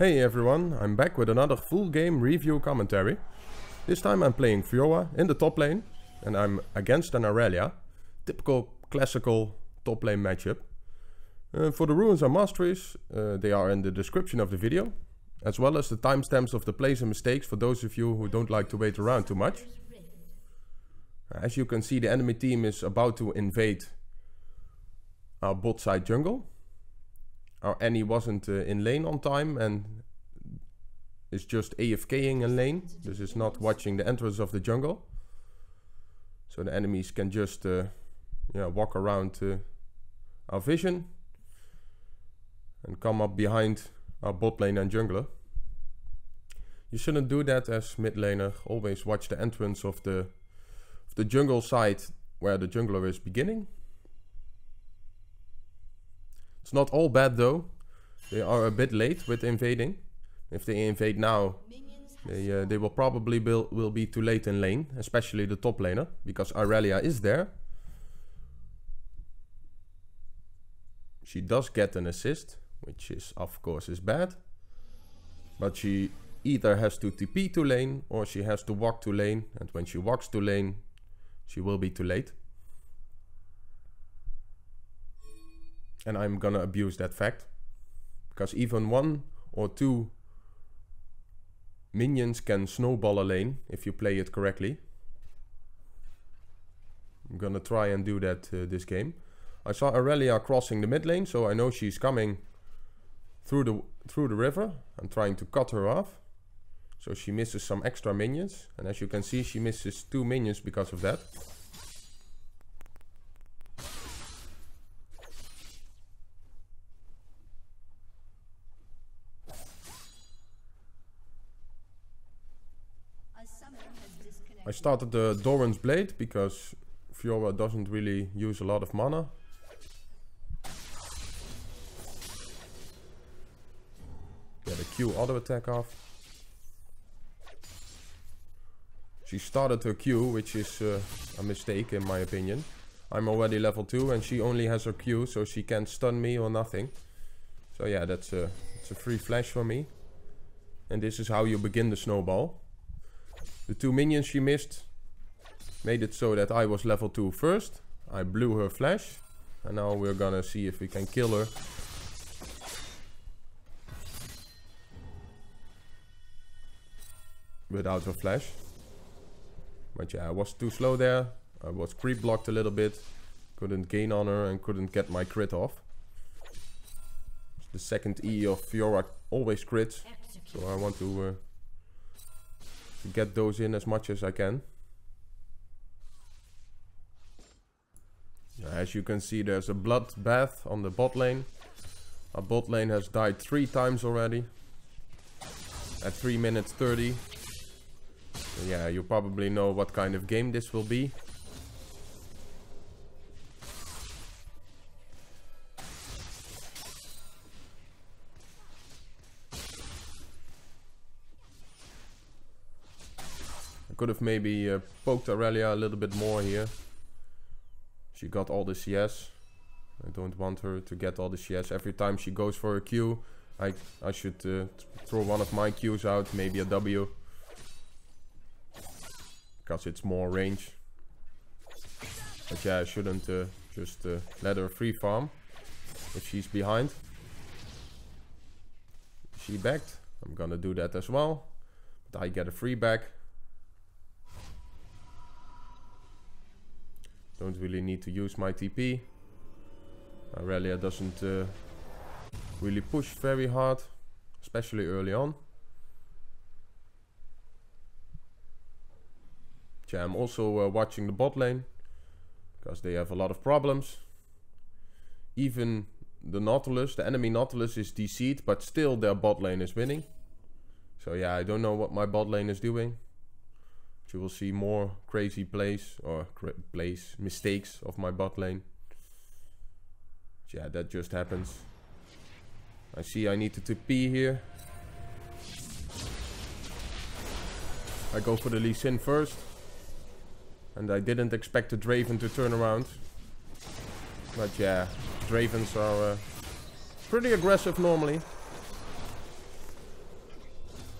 Hey everyone, I'm back with another full game review commentary. This time I'm playing Fiora in the top lane and I'm against an Aurelia. Typical classical top lane matchup. For the runes and masteries, they are in the description of the video, as well as the timestamps of the plays and mistakes for those of you who don't like to wait around too much. As you can see, the enemy team is about to invade our bot side jungle. Our Annie wasn't in lane on time and is just AFKing in lane. This is not watching the entrance of the jungle. So the enemies can just walk around our vision and come up behind our bot lane and jungler. You shouldn't do that as mid laner. Always watch the entrance of the jungle side where the jungler is beginning. It's not all bad though. They are a bit late with invading. If they invade now, they will probably will be too late in lane, especially the top laner, because Aurelia is there. She does get an assist, which is of course is bad. But she either has to TP to lane or she has to walk to lane, and when she walks to lane, she will be too late. And I'm gonna abuse that fact, because even 1 or 2 minions can snowball a lane if you play it correctly. I'm gonna try and do that this game. I saw Aurelia crossing the mid lane, so I know she's coming through the river. I'm trying to cut her off, so she misses some extra minions, and as you can see, she misses 2 minions because of that. I started the Doran's Blade because Fiora doesn't really use a lot of mana. Get a Q auto attack off. She started her Q, which is a mistake in my opinion. I'm already level 2 and she only has her Q, so she can't stun me or nothing. So yeah, it's a free flash for me. And this is how you begin the snowball. The 2 minions she missed made it so that I was level 2 first. I blew her flash. And now we're gonna see if we can kill her. Without her flash. But yeah, I was too slow there. I was creep blocked a little bit. Couldn't gain on her and couldn't get my crit off. The second E of Fiora always crits. So I want to get those in as much as I can. As you can see, there's a bloodbath on the bot lane. Our bot lane has died 3 times already. At 3 minutes 30. So yeah, you probably know what kind of game this will be. Could have maybe poked Aurelia a little bit more here. She got all the CS. I don't want her to get all the CS. Every time she goes for a Q, I should throw one of my Qs out, maybe a W. Because it's more range. But yeah, I shouldn't just let her free farm if she's behind. She backed. I'm gonna do that as well. But I get a free back. Don't really need to use my TP. Aurelia doesn't really push very hard, especially early on. Yeah, I'm also watching the bot lane, because they have a lot of problems. Even the Nautilus, the enemy Nautilus is DC'd, but still their bot lane is winning. So yeah, I don't know what my bot lane is doing. You will see more crazy plays or mistakes of my bot lane. Yeah, that just happens. I see I need to TP here. I go for the Lee Sin first. And I didn't expect the Draven to turn around. But yeah, Dravens are pretty aggressive normally.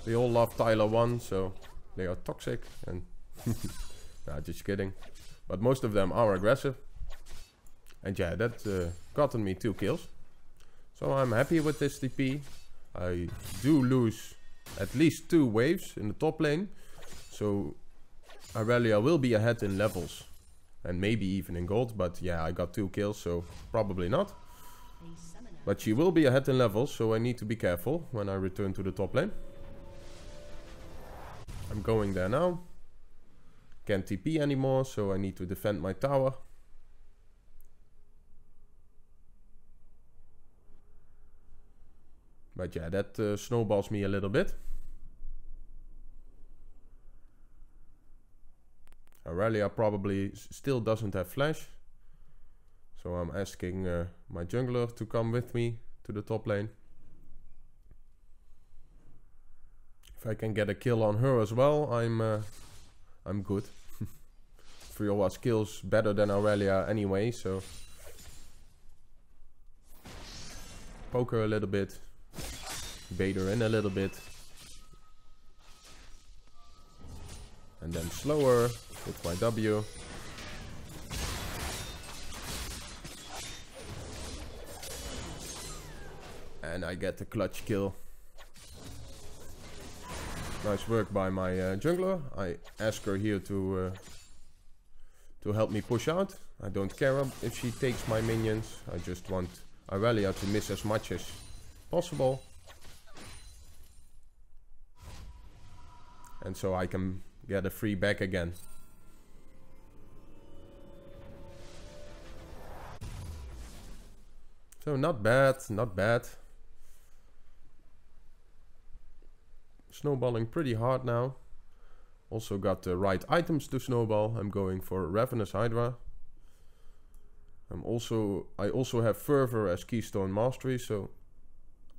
They all love Tyler 1, so they are toxic and... Nah, just kidding. But most of them are aggressive. And yeah, that gotten me 2 kills. So I'm happy with this TP. I do lose at least 2 waves in the top lane. So Irelia will be ahead in levels. And maybe even in gold. But yeah, I got 2 kills, so probably not. But she will be ahead in levels, so I need to be careful when I return to the top lane. I'm going there now. Can't TP anymore, so I need to defend my tower. But yeah, that snowballs me a little bit. Irelia probably still doesn't have flash. So I'm asking my jungler to come with me to the top lane. If I can get a kill on her as well, I'm good. Fiora skills better than Irelia anyway, so poke her a little bit, bait her in a little bit, and then slow her with my W. And I get the clutch kill. Nice work by my jungler. I ask her here to help me push out. I don't care if she takes my minions. I just want Irelia to miss as much as possible. And so I can get a free back again. So not bad, not bad. Snowballing pretty hard now. Also got the right items to snowball. I'm going for Ravenous Hydra. I also have Fervor as Keystone Mastery, so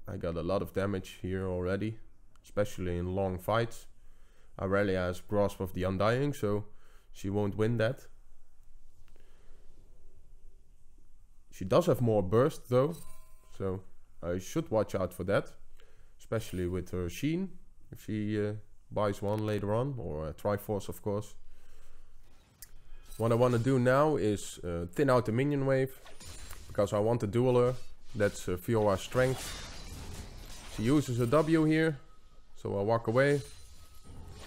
I got a lot of damage here already, especially in long fights. Irelia has Grasp of the Undying, so she won't win that. She does have more burst though, so I should watch out for that, especially with her Sheen. If she buys one later on, or Triforce of course. What I want to do now is thin out the minion wave, because I want to duel her. That's Fiora's strength. She uses a W here, so I walk away.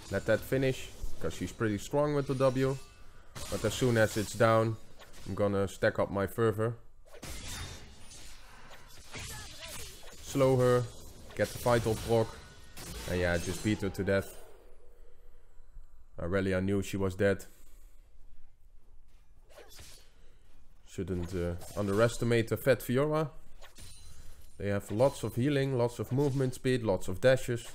Let that finish, because she's pretty strong with the W. But as soon as it's down, I'm gonna stack up my Fervor. Slow her, get the Vital proc. And yeah, just beat her to death. Irelia knew she was dead. Shouldn't underestimate the fat Fiora. They have lots of healing, lots of movement speed, lots of dashes.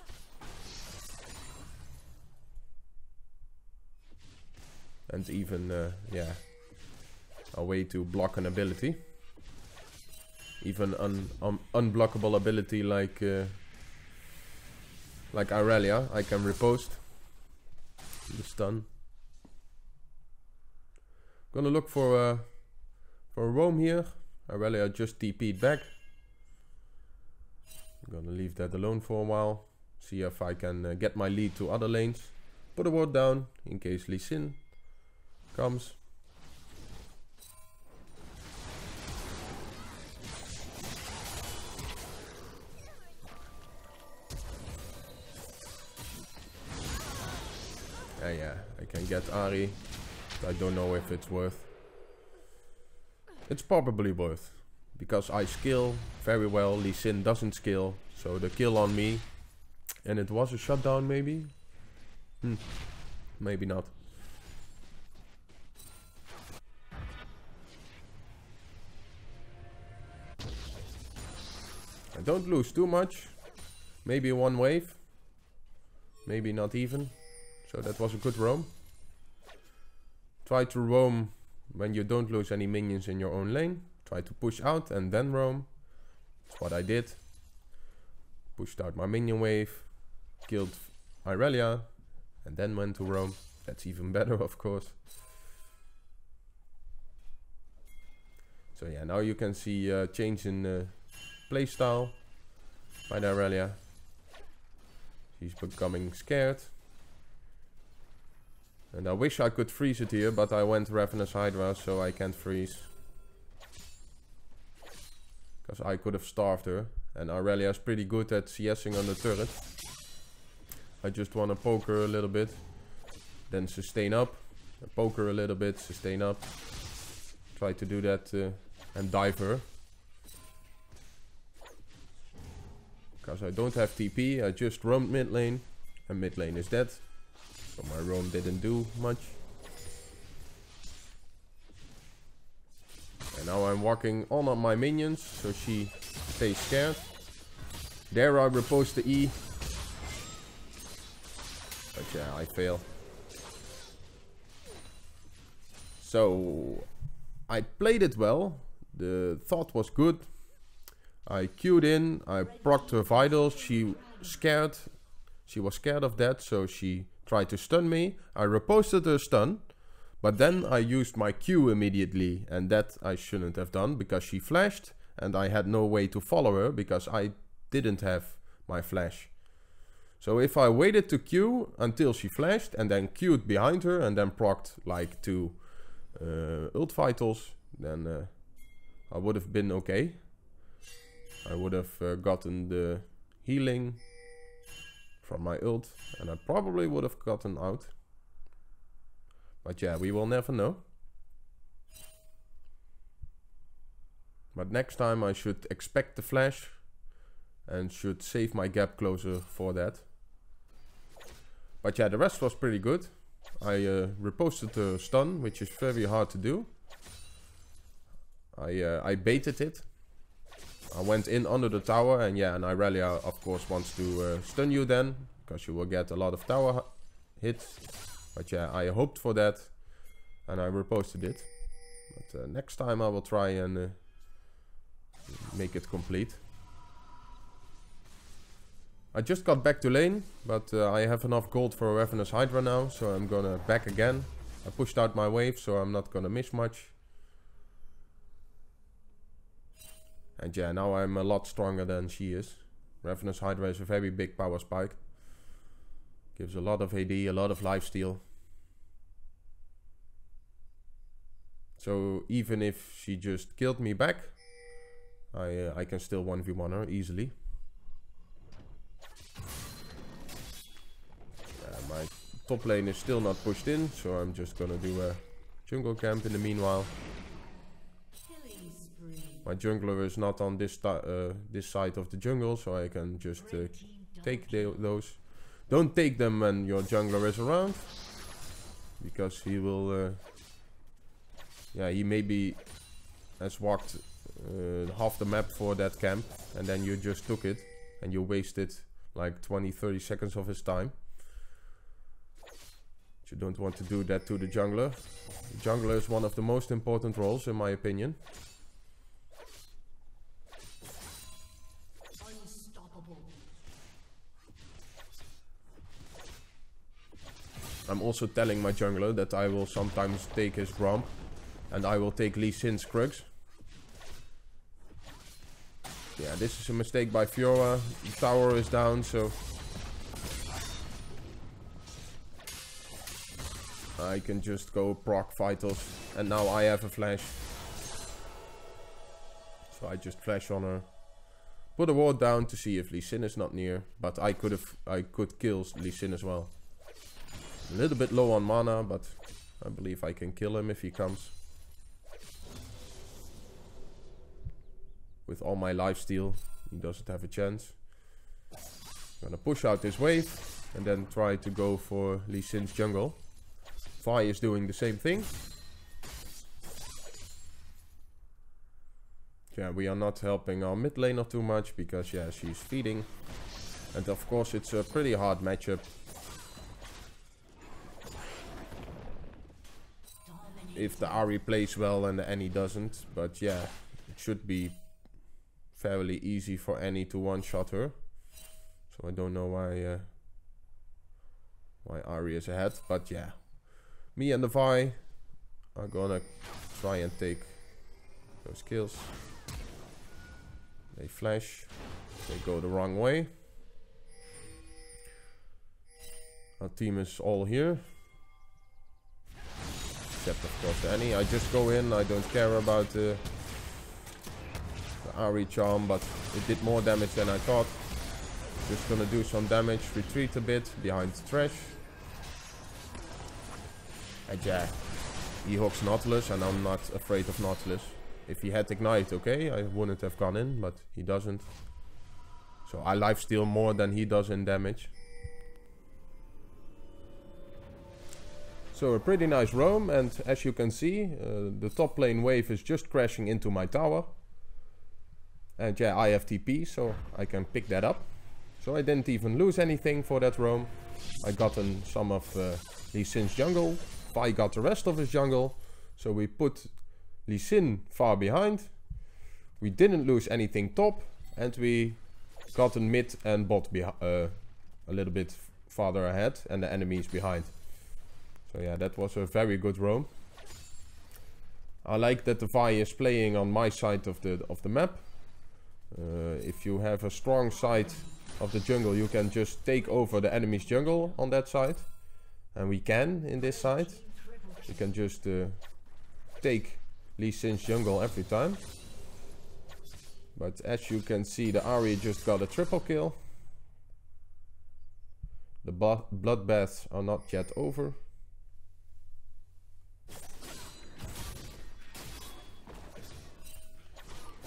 And even, yeah, a way to block an ability. Even unblockable ability like Irelia, I can riposte the stun. Gonna look for a roam here. Irelia just TP'd back. I'm gonna leave that alone for a while. See if I can get my lead to other lanes. Put a ward down in case Lee Sin comes. Yeah, I can get Ahri. I don't know if it's worth. It's probably worth. Because I skill very well. Lee Sin doesn't skill. So the kill on me. And it was a shutdown maybe? Maybe not. I don't lose too much. Maybe one wave. Maybe not even. So that was a good roam. Try to roam when you don't lose any minions in your own lane. Try to push out and then roam. That's what I did. Pushed out my minion wave. Killed Irelia. And then went to roam. That's even better, of course. So yeah, now you can see a change in playstyle by Irelia. He's becoming scared. And I wish I could freeze it here, but I went Ravenous Hydra, so I can't freeze. Because I could have starved her. And Aurelia is pretty good at CSing on the turret. I just want to poke her a little bit. Then sustain up. Poke her a little bit, sustain up. Try to do that and dive her. Because I don't have TP, I just roamed mid lane. And mid lane is dead. So my roam didn't do much. And now I'm walking on my minions, so she stays scared. There I repose the E. But yeah, I fail. So I played it well. The thought was good. I queued in, I procced her vitals. She scared. She was scared of that, so she tried to stun me. I reposted her stun, but then I used my Q immediately, and that I shouldn't have done because she flashed and I had no way to follow her because I didn't have my flash. So if I waited to Q until she flashed and then Q'd behind her and then procced like 2 ult vitals, then I would have been okay. I would have gotten the healing from my ult and I probably would have gotten out. But yeah, we will never know. But next time I should expect the flash and should save my gap closer for that. But yeah, the rest was pretty good. I reposted the stun, which is very hard to do. I baited it. I went in under the tower, and yeah, and Aurelia of course wants to stun you then, because you will get a lot of tower hits. But yeah, I hoped for that, and I reposted it. But next time I will try and make it complete. I just got back to lane, but I have enough gold for a Ravenous Hydra now, so I'm gonna back again. I pushed out my wave, so I'm not gonna miss much. And yeah, now I'm a lot stronger than she is. Ravenous Hydra is a very big power spike. Gives a lot of AD, a lot of lifesteal. So even if she just killed me back, I can still 1v1 her easily. My top lane is still not pushed in, so I'm just gonna do a jungle camp in the meanwhile. My jungler is not on this side of the jungle, so I can just take those. Don't take them when your jungler is around, because he will... yeah, he maybe has walked half the map for that camp, and then you just took it, and you wasted like 20-30 seconds of his time. You don't want to do that to the jungler. The jungler is one of the most important roles, in my opinion. I'm also telling my jungler that I will sometimes take his Gromp, and I will take Lee Sin's Krugs. Yeah, this is a mistake by Fiora. The tower is down, so I can just go proc vitals, and now I have a flash. So I just flash on her. Put a ward down to see if Lee Sin is not near, but I could kill Lee Sin as well. A little bit low on mana, but I believe I can kill him if he comes. With all my lifesteal, he doesn't have a chance. I'm gonna push out this wave and then try to go for Lee Sin's jungle. Vi is doing the same thing. Yeah, we are not helping our mid laner too much because yeah, she's feeding. And of course it's a pretty hard matchup. If the Ahri plays well and the Annie doesn't. But yeah, it should be fairly easy for Annie to one-shot her. So I don't know why Ahri is ahead. But yeah, me and the Vi are gonna try and take those kills. They flash. They go the wrong way. Our team is all here. Except of course Annie. I just go in, I don't care about the Ahri charm, but it did more damage than I thought. Just gonna do some damage, retreat a bit behind Thresh. And yeah, he hooks Nautilus and I'm not afraid of Nautilus. If he had Ignite, okay, I wouldn't have gone in, but he doesn't. So I lifesteal more than he does in damage. So a pretty nice roam, and as you can see, the top lane wave is just crashing into my tower. And yeah, I have TP, so I can pick that up. So I didn't even lose anything for that roam. I gotten some of Lee Sin's jungle. Vi got the rest of his jungle. So we put Lee Sin far behind. We didn't lose anything top. And we gotten mid and bot a little bit farther ahead. And the enemies behind. So yeah, that was a very good roam. I like that the Vi is playing on my side of the map. If you have a strong side of the jungle, you can just take over the enemy's jungle on that side. And we can in this side. You can just take Lee Sin's jungle every time. But as you can see, the Ahri just got a triple kill. The bloodbaths are not yet over.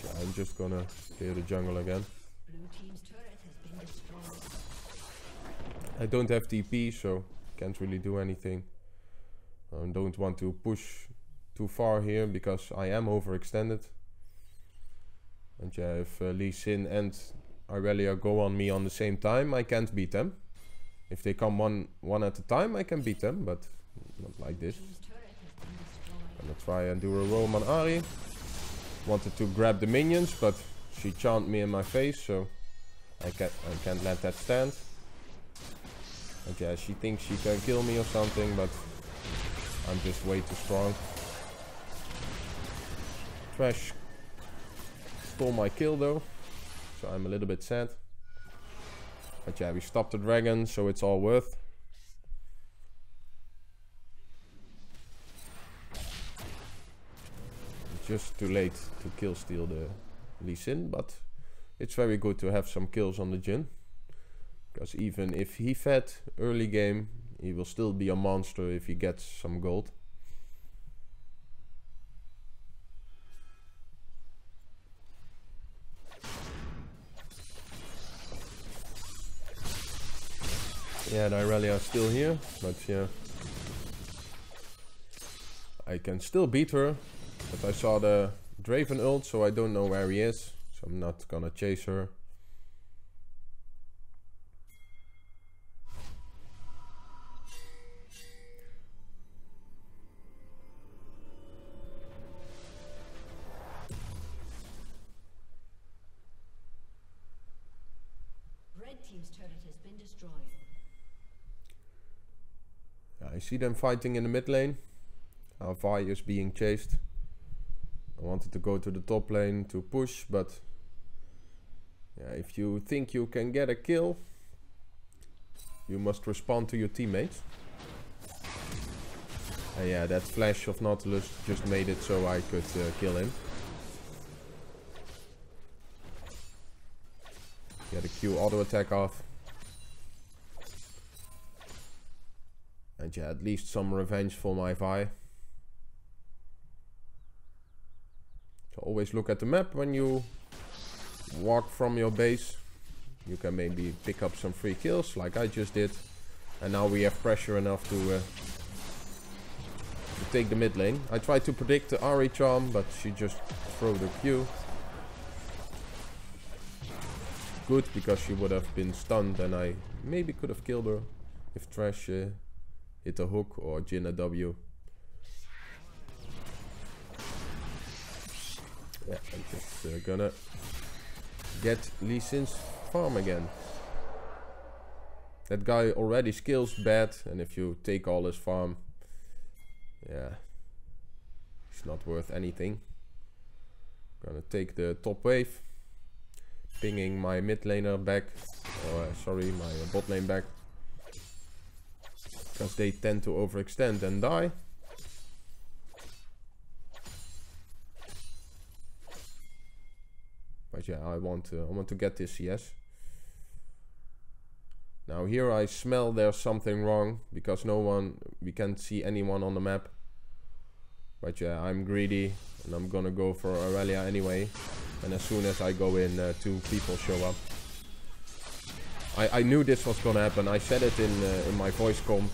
Yeah, I'm just gonna clear the jungle again. I don't have TP, so can't really do anything. I don't want to push too far here because I am overextended. And yeah, if Lee Sin and Irelia go on me on the same time, I can't beat them. If they come one at a time, I can beat them, but not like this. I'm gonna try and do a roam on Ahri. Wanted to grab the minions, but she charmed me in my face, so I can't let that stand. And yeah, she thinks she can kill me or something, but I'm just way too strong. Thresh stole my kill though, so I'm a little bit sad. But yeah, we stopped the dragon, so it's all worth. Just too late to kill steal the Lee Sin, but it's very good to have some kills on the Jhin. Because even if he fed early game, he will still be a monster if he gets some gold. Yeah, the Irelia is still here, but yeah. I can still beat her, but I saw the Draven ult, so I don't know where he is. So I'm not gonna chase her. I see them fighting in the mid lane. Our Vi is being chased. I wanted to go to the top lane to push, but yeah, if you think you can get a kill, you must respond to your teammates. And yeah, that flash of Nautilus just made it so I could kill him. Get a Q auto attack off. And yeah, at least some revenge for my Vi. So always look at the map when you walk from your base. You can maybe pick up some free kills like I just did. And now we have pressure enough to take the mid lane. I tried to predict the Ahri charm, but she just threw the Q. Good, because she would have been stunned and I maybe could have killed her if Thresh hit a hook or Jhin a W. Yeah, I'm just gonna get Lee Sin's farm again. That guy already skills bad, and if you take all his farm, yeah, it's not worth anything. Gonna take the top wave, pinging my mid laner back, or sorry, my bot lane back. because they tend to overextend and die. But yeah, I want to get this CS. Now here I smell there's something wrong, because we can't see anyone on the map. But yeah, I'm greedy and I'm gonna go for Aurelia anyway. And as soon as I go in, 2 people show up. I knew this was gonna happen. I said it in my voice comm.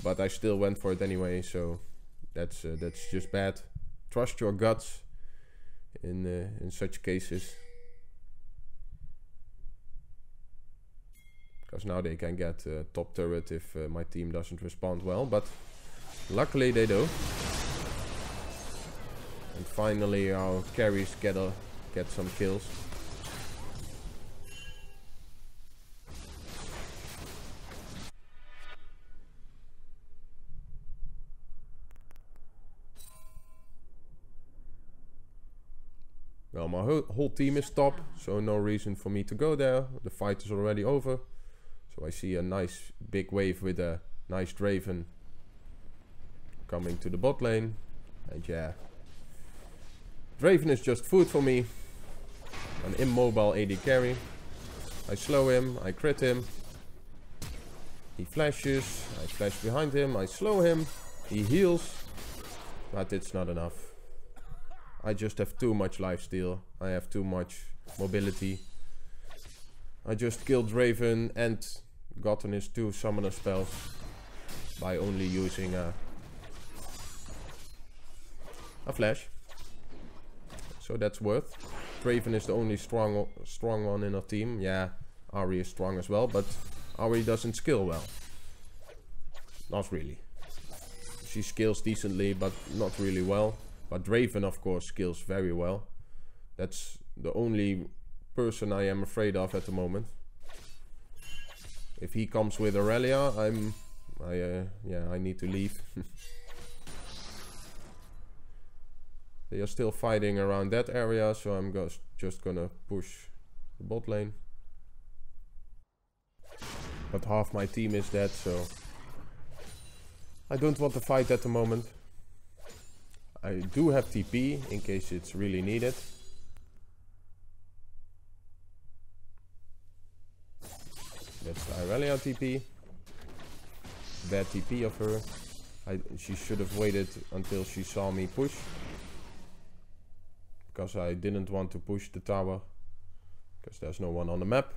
But I still went for it anyway, so that's just bad. Trust your guts in such cases. Because now they can get top turret if my team doesn't respond well, but luckily they do. And finally our carries get some kills. Well, my whole team is top, so no reason for me to go there. The fight is already over. So I see a nice big wave with a nice Draven coming to the bot lane. And yeah, Draven is just food for me. An immobile AD carry. I slow him, I crit him. He flashes, I flash behind him, I slow him. He heals, but it's not enough. I just have too much lifesteal. I have too much mobility. I just killed Draven and gotten his 2 summoner spells by only using a flash. So that's worth. Draven is the only strong one in our team. Yeah, Ahri is strong as well, but Ahri doesn't skill well. Not really. She skills decently, but not really well. But Draven, of course, skills very well. That's the only person I am afraid of at the moment. If he comes with Aurelia, I need to leave. They are still fighting around that area, so I'm just gonna push the bot lane. But half my team is dead, so I don't want to fight at the moment. I do have TP in case it's really needed. That's the Aurelia TP. Bad TP of her. She should have waited until she saw me push. Because I didn't want to push the tower. Because there's no one on the map.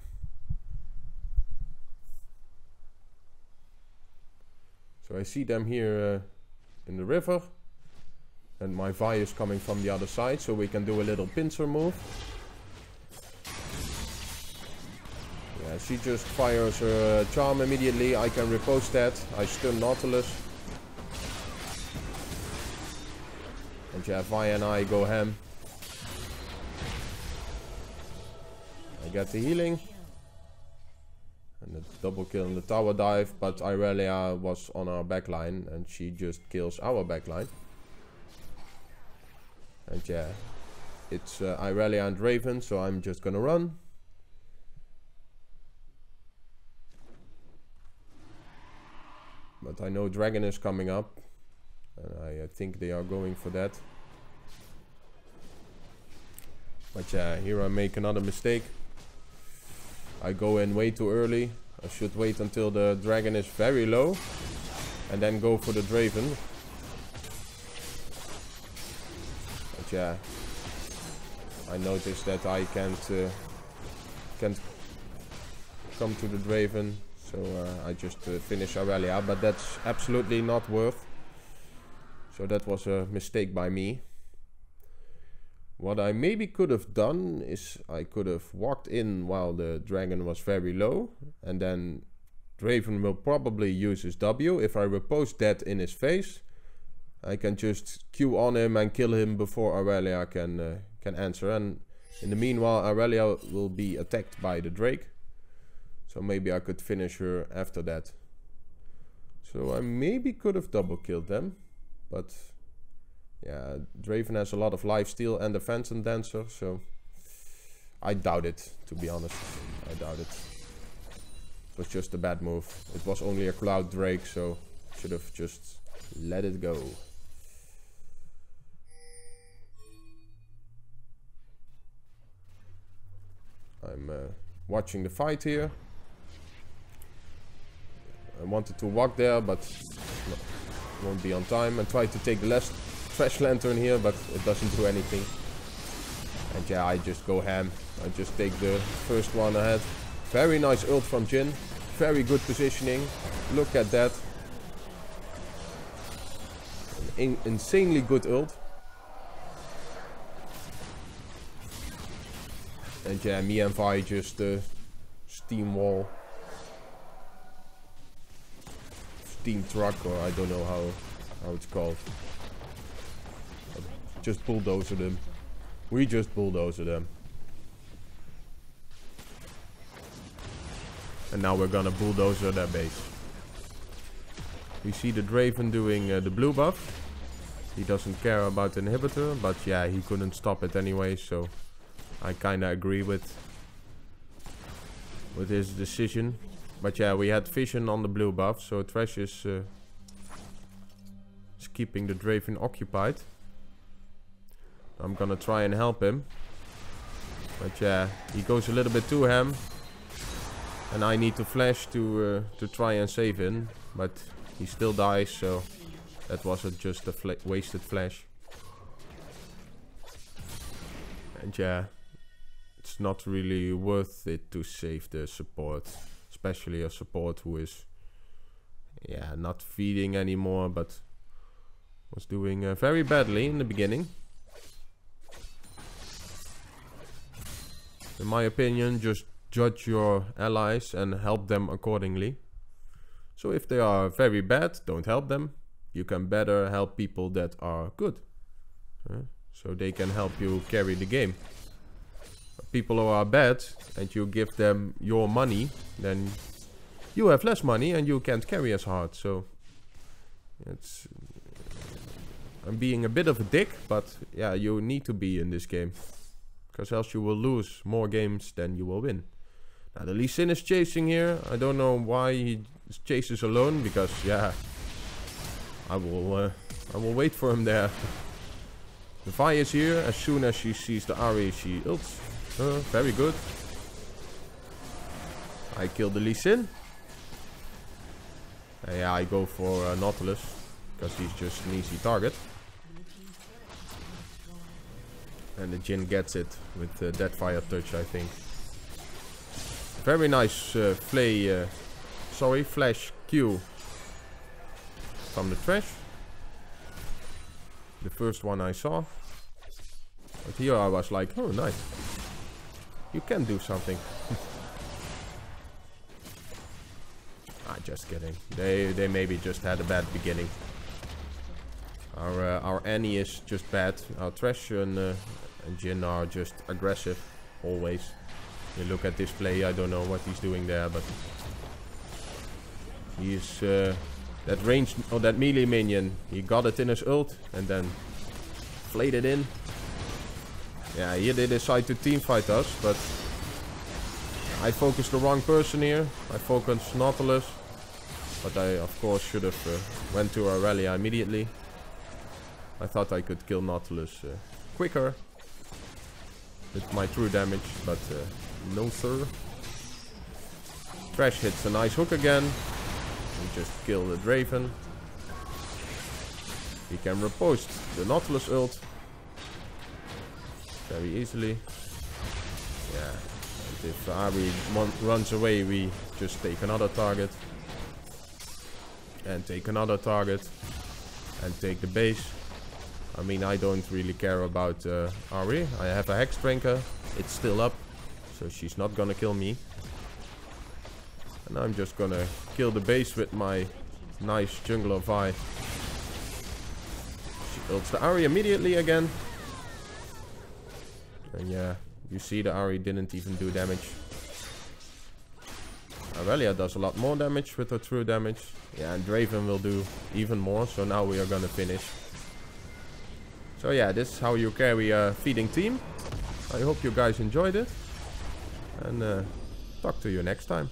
So I see them here in the river. And my Vi is coming from the other side, so we can do a little pincer move. Yeah, she just fires her charm immediately. I can riposte that. I stun Nautilus. And yeah, Vi and I go ham. I get the healing. And the double kill in the tower dive, but Aurelia was on our backline and she just kills our backline. And yeah, it's Aurelia and Draven, so I'm just gonna run. But I know Dragon is coming up. And I think they are going for that. But yeah, here I make another mistake. I go in way too early. I should wait until the Dragon is very low. And then go for the Draven. Yeah, I noticed that I can't come to the Draven, so I just finish Aurelia, but that's absolutely not worth. So that was a mistake by me. What I maybe could have done is I could have walked in while the Dragon was very low, and then Draven will probably use his W. If I riposte that in his face, I can just Q on him and kill him before Aurelia can answer. And in the meanwhile, Aurelia will be attacked by the Drake. So maybe I could finish her after that. So I maybe could have double killed them. But yeah, Draven has a lot of lifesteal and a Phantom Dancer. So I doubt it, to be honest. I doubt it. was just a bad move. It was only a Cloud Drake, so should have just let it go. I'm watching the fight here. I wanted to walk there, but won't be on time. And try to take the last Trash Lantern here, but it doesn't do anything. And yeah, I just go ham. I just take the first one ahead. Very nice ult from Jhin. Very good positioning. Look at that. An insanely good ult. And yeah, me and Vi just steam wall. Steam truck, or I don't know how it's called. Just bulldozer them. We just bulldozer them. And now we're gonna bulldozer their base. We see the Draven doing the blue buff. He doesn't care about the inhibitor, but yeah, he couldn't stop it anyway, so I kinda agree with his decision. But yeah, we had vision on the blue buff, so Thresh is keeping the Draven occupied. I'm gonna try and help him. But yeah, he goes a little bit too ham. And I need to flash to try and save him. But he still dies, so that wasn't just a wasted flash. And yeah, it's not really worth it to save the support. Especially a support who is, yeah, not feeding anymore, but was doing very badly in the beginning. In my opinion, just judge your allies and help them accordingly. So if they are very bad, don't help them. You can better help people that are good. So they can help you carry the game. People who are bad and you give them your money, then you have less money and you can't carry as hard. So it's, I'm being a bit of a dick, but yeah, you need to be in this game, because else you will lose more games than you will win. Now the Lee Sin is chasing here. I don't know why he chases alone, because yeah, I will wait for him there. The Vi is here. As soon as she sees the Ahri, she ults. Very good. I kill the Lee Sin. Yeah, I go for Nautilus, because he's just an easy target. And the Jhin gets it with that fire touch, I think. Very nice flash Q from the Thresh. The first one I saw. But here I was like, oh nice. You can do something. Just kidding. They maybe just had a bad beginning. Our Annie is just bad. Our Thresh and Jhin are just aggressive always. You look at this play, I don't know what he's doing there, but he's that range or that melee minion. He got it in his ult and then flayed it in. Yeah, here they decide to teamfight us, but I focused the wrong person here. I focused Nautilus, but I of course should have went to Aurelia immediately. I thought I could kill Nautilus quicker with my true damage, but no sir. Thresh hits a nice hook again. We just kill the Draven. We can riposte the Nautilus ult very easily. Yeah, and if Ahri runs away, we just take another target. And take another target. And take the base. I mean, I don't really care about Ahri. I have a Hexdrinker. It's still up. So she's not gonna kill me. And I'm just gonna kill the base with my nice jungler Vi. She ults the Ahri immediately again. And yeah, you see the Ahri didn't even do damage. Aurelia does a lot more damage with her true damage. Yeah, and Draven will do even more. So now we are gonna finish. So yeah, this is how you carry a feeding team. I hope you guys enjoyed it. And talk to you next time.